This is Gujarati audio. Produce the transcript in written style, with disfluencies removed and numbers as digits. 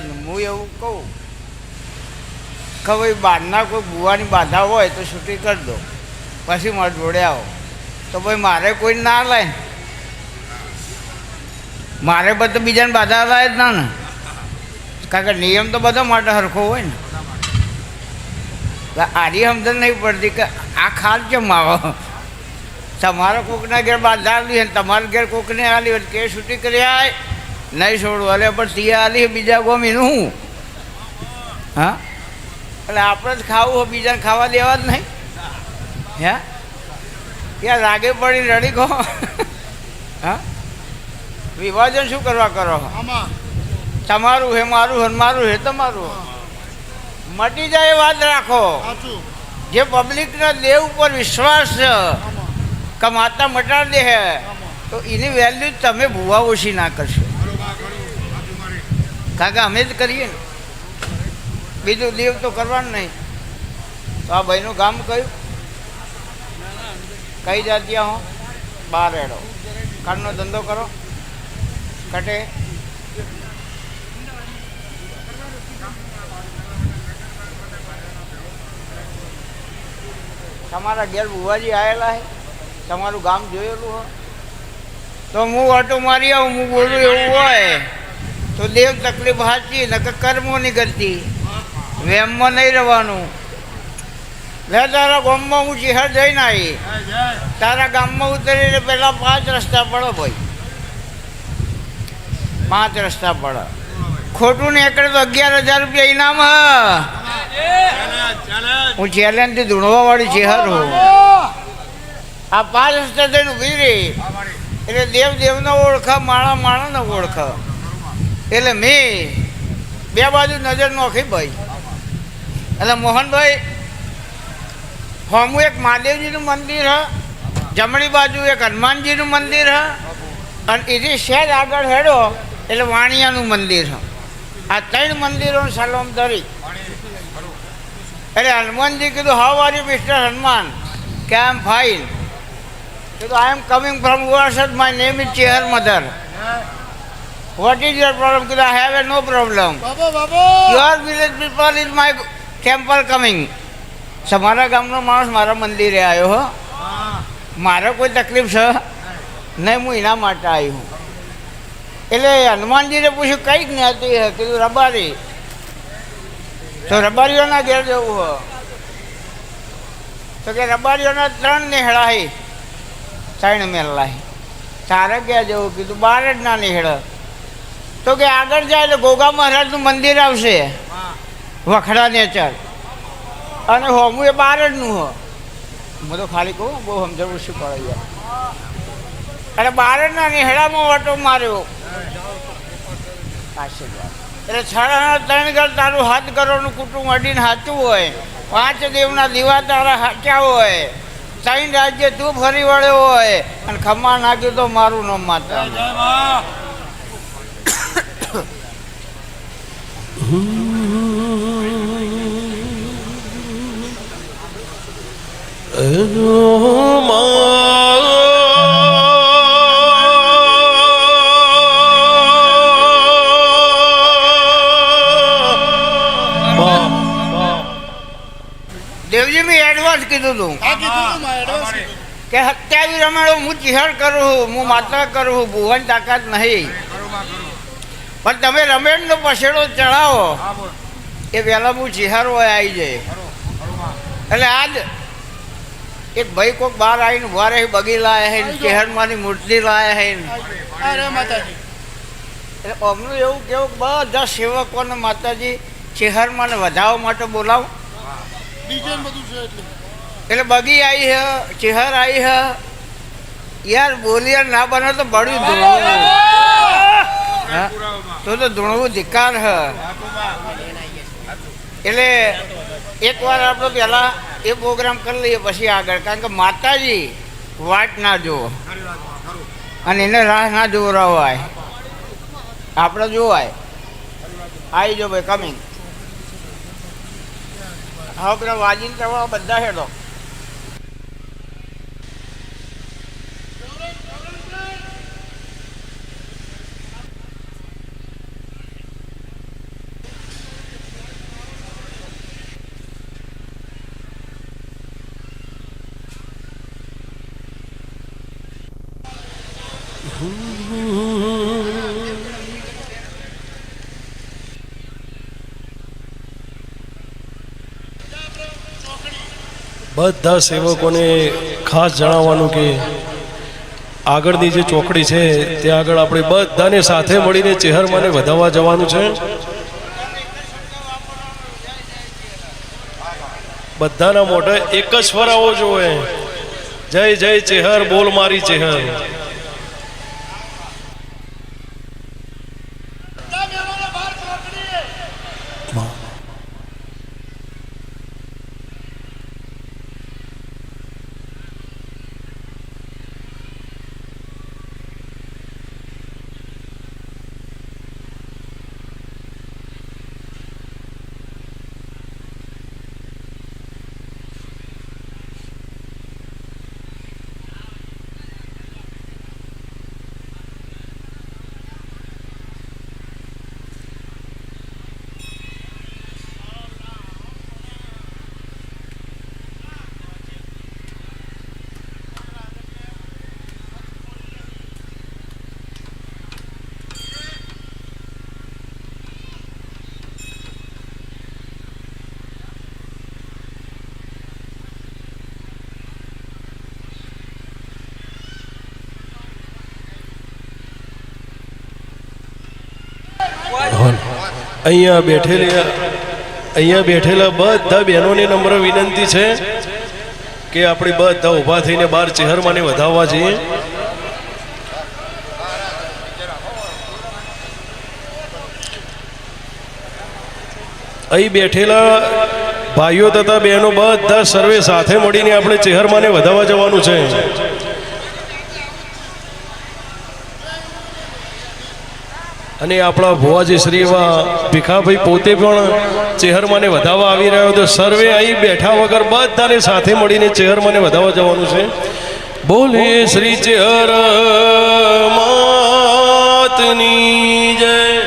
હું એવું કહું કે ભાઈ બહારના કોઈ બુવાની બાધા હોય તો છૂટી કરી દો, પછી મારા જોડે આવો. તો ભાઈ મારે કોઈ ના લાય, મારે બધું બીજાને બાધા લાય જ ના ને, કારણ કે નિયમ તો બધા માટે સરખો હોય ને. આરી સમજણ નહીં પડતી કે આ ખાલ કેમ આવો. તમારે કોકના ઘેર બાધા આલી ને તમારા ઘેર કોકને આલી હોય કે છૂટી કરી આય નહીં છોડવું. અરે પણ તીએ આલી બીજા ગોમીનું હું. હા, એટલે આપણે જ ખાવું હોય, બીજાને ખાવા દેવા જ નહીં. હે ત્યાં રાગે પડી રડી કહો. હા, વિભાજન શું કરવા કરો? તમારું હે મારું હે મારું હે તમારું. મટી જાય એ વાત રાખો. જે પબ્લિકના દેવ ઉપર વિશ્વાસ છે કે માતા મટાડી દે હે, તો એની વેલ્યુ તમે ભૂવા ઓછી ના કરશો. કારણ કે અમે જ કરીએ ને, બીજું દેવ તો કરવાનું નહીં. તો આ ભાઈનું ગામ કયું? કઈ જાતિયા હો? બાર એડો. કારનો ધંધો કરો કટે. તમારા ઘેર બુવાજી આવેલા હે, તમારું ગામ જોયેલું હોય તો હું ઓટો મારી આવું. હું બોલું એવું હોય તો દેવ તકલીફ સાચી, નકર કર્મો નહીં કરતી. વેમમાં નહીં રહેવાનું. લે તારા ગામમાં હું ચિહર જઈને આવી, તારા ગામમાં ઉતરીને પેલા 5 રસ્તા પડો ભાઈ, 5 રસ્તા પડો. ખોટું ને એકડે તો 11,000 રૂપિયા ઇનામ હ. હું ચેલેન્જથી ધૂણવા વાળી ચેહર હું. આ 5 રસ્તા થઈને ઉભી રહી એટલે દેવ દેવને ઓળખા, માણા માણાને ઓળખા. એટલે મેં 2 બાજુ નજર નોખી ભાઈ. એટલે મોહનભાઈ હોમું એક મહાદેવજીનું મંદિર હ, જમણી બાજુ એક હનુમાનજીનું મંદિર હ, અને એથી શહેર આગળ હેડો એટલે વાણિયાનું મંદિર હ. આ 3 મંદિરોનું સલામ ધરી. એટલે હનુમાનજી કીધું, how are you mister Hanuman? કે આઈ એમ ફાઇન. કીધું, આઈ એમ કમિંગ ફ્રોમ વર્ષ, my name is Chehar mother. What is your problem? કીધું, I have a no problem. Your village people is my temple coming. તમારા ગામનો માણસ મારા મંદિરે આવ્યો હો, મારે કોઈ તકલીફ છે નહીં, હું એના માટે આવી હું. એટલે હનુમાનજીને પૂછ્યું કઈ જ્ઞાતિ હે? કીધું રબારી. તો રબારીઓના ઘેર જવું હો? તો કે રબારીઓના 3 નેહળા હે, 3 મેલા હે. તારે ક્યાં જવું? કીધું 12 જ ના નેહળ. તો કે આગળ જાય એટલે ગોગા મહારાજનું મંદિર આવશે, વખડા નેચર, અને હોમું એ 12 જનું હો. હું તો ખાલી કહું, બહુ સમજવું શું પડે યાર. એટલે 12 ના નેહળામાં ઓટો માર્યો. આશીર્વાદ. એટલે 3 ઘર તારું 7 કરોડનું કુટુંબ અડીને સાચું હોય, 5 દેવના દીવા તારા સાચા હોય, 3 રાજ્ય તું ફરી વળ્યો હોય, અને ખમ્મા નાખ્યું તો મારું નામ માતા. દેવજી મેં એડવાન્સ કીધું તું કે 27 રમાડો હું ચિહર કરું, હું માતા કરું, ભુવાની તાકાત નહીં. પણ તમે રમેશનો પછેડો ચડાવો એ વહેલા હું ચિહર હોય આવી જાય. એટલે આજ એક ભાઈ કોઈક બહાર આવીને ઉભા રહી, બગી લાયા હે, ચેહરમાંની મૂર્તિ લાયા હે. એટલે અમનું એવું કેવું બધા સેવકોને માતાજી ચેહરમાં ને વધાવવા માટે બોલાવો. એટલે બગી આવી હે, ચેહર આવી હે. યાર બોલિયાર ના બને તો બળ્યું ધૂણવું. હા, તો ધૂણવું ધિકાર હ. એટલે એકવાર આપણે પહેલાં એ પ્રોગ્રામ કરી લઈએ પછી આગળ. કારણ કે માતાજી વાટ ના જુઓ અને એને રાહ ના જોવરાવાય, આપણે જોવાય. આવી જો ભાઈ કમિંગ. હવે પેલા વાજીને કરવા બધા હેડો. બધા સેવકોને ખાસ જણાવવાનું કે આગળની જે ચોકડી છે ત્યાં આગળ આપણે બધાને સાથે મળીને ચેહરમાને વધાવવા જવાનું છે. બધાના મોઢે એક જ સ્વર આવવો જોઈએ. જય જય ચેહર, બોલ મારી ચેહર. અહીંયા બેઠેલા બધા બહેનોની નમ્ર વિનંતી છે કે આપણે બધા ઊભા થઈને બહાર ચેહરમાને વધાવવા જઈએ. અહીં બેઠેલા ભાઈઓ તથા બહેનો બધા સર્વે સાથે મળીને આપણે ચેહરમાને વધાવવા જવાનું છે. અને આપણા ભુવાજી શ્રી એવા ભીખાભાઈ પોતે પણ ચેહરમાને વધાવવા આવી રહ્યો તો સર્વે અહીં બેઠા વગર બધાને સાથે મળીને ચેહરમાને વધાવવા જવાનું છે. બોલીએ શ્રી ચેહર માતની જય.